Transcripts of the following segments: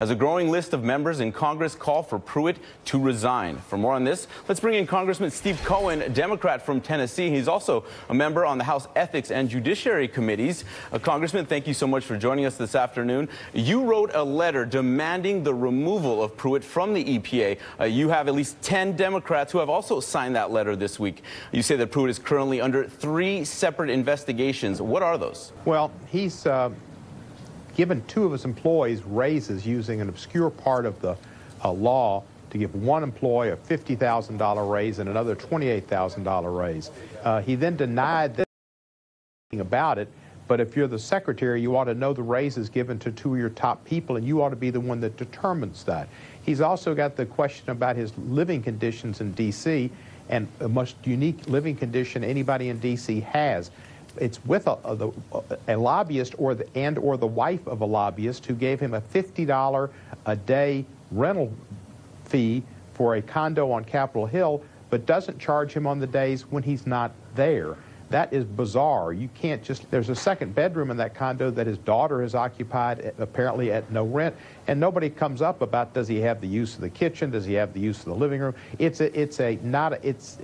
As a growing list of members in Congress call for Pruitt to resign. For more on this, let's bring in Congressman Steve Cohen, a Democrat from Tennessee. He's also a member on the House Ethics and Judiciary Committees. Congressman, thank you so much for joining us this afternoon. You wrote a letter demanding the removal of Pruitt from the EPA. You have at least 10 Democrats who have also signed that letter this week. You say that Pruitt is currently under 3 separate investigations. What are those? Well, he's given 2 of his employees raises using an obscure part of the law to give one employee a $50,000 raise and another $28,000 raise. He then denied that about it, but if you're the secretary, you ought to know the raises given to 2 of your top people, and you ought to be the one that determines that. He's also got the question about his living conditions in D.C., and a most unique living condition anybody in D.C. has. It's with a lobbyist or the wife of a lobbyist who gave him a $50 a day rental fee for a condo on Capitol Hill, but doesn't charge him on the days when he's not there. That is bizarre. You can't just, there's a second bedroom in that condo that his daughter has occupied, apparently at no rent, and nobody comes up about does he have the use of the kitchen, does he have the use of the living room. It's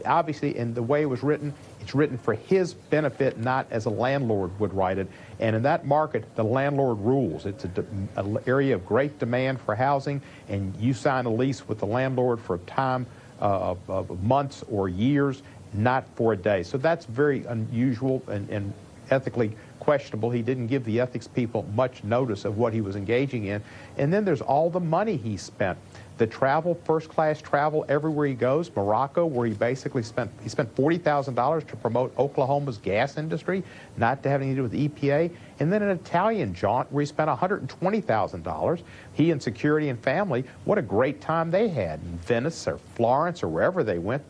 obviously, in the way it was written, it's written for his benefit, not as a landlord would write it. And in that market, the landlord rules. It's an area of great demand for housing, and you sign a lease with the landlord for a time of months or years, not for a day. So that's very unusual and ethically questionable. He didn't give the ethics people much notice of what he was engaging in. And then there's all the money he spent. The travel, first-class travel everywhere he goes. Morocco, where he basically spent $40,000 to promote Oklahoma's gas industry, not to have anything to do with the EPA. And then an Italian jaunt where he spent $120,000. He and security and family, what a great time they had in Venice or Florence or wherever they went.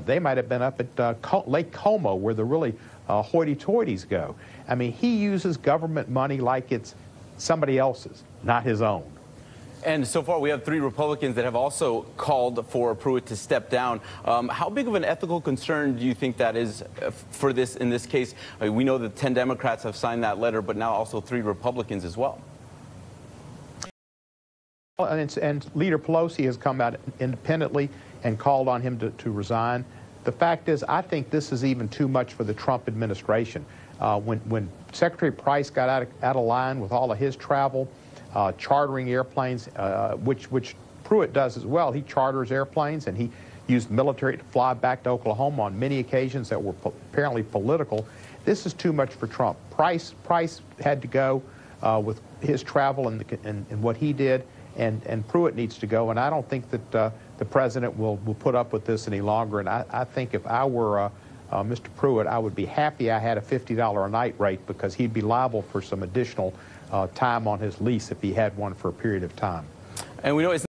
They might have been up at Lake Como, where the really hoity-toities go. I mean, he uses government money like it's somebody else's, not his own. And so far, we have 3 Republicans that have also called for Pruitt to step down. How big of an ethical concern do you think that is for this in this case? I mean, we know that 10 Democrats have signed that letter, but now also 3 Republicans as well. And Leader Pelosi has come out independently and called on him to resign. The fact is, I think this is even too much for the Trump administration. When Secretary Price got out of line with all of his travel, chartering airplanes, which Pruitt does as well. He charters airplanes, and he used military to fly back to Oklahoma on many occasions that were apparently political. This is too much for Trump. Price had to go with his travel and what he did, and Pruitt needs to go. And I don't think that the president will put up with this any longer. And I think if I were Mr. Pruitt, I would be happy I had a $50 a night rate, because he'd be liable for some additional time on his lease if he had one for a period of time. And we know it's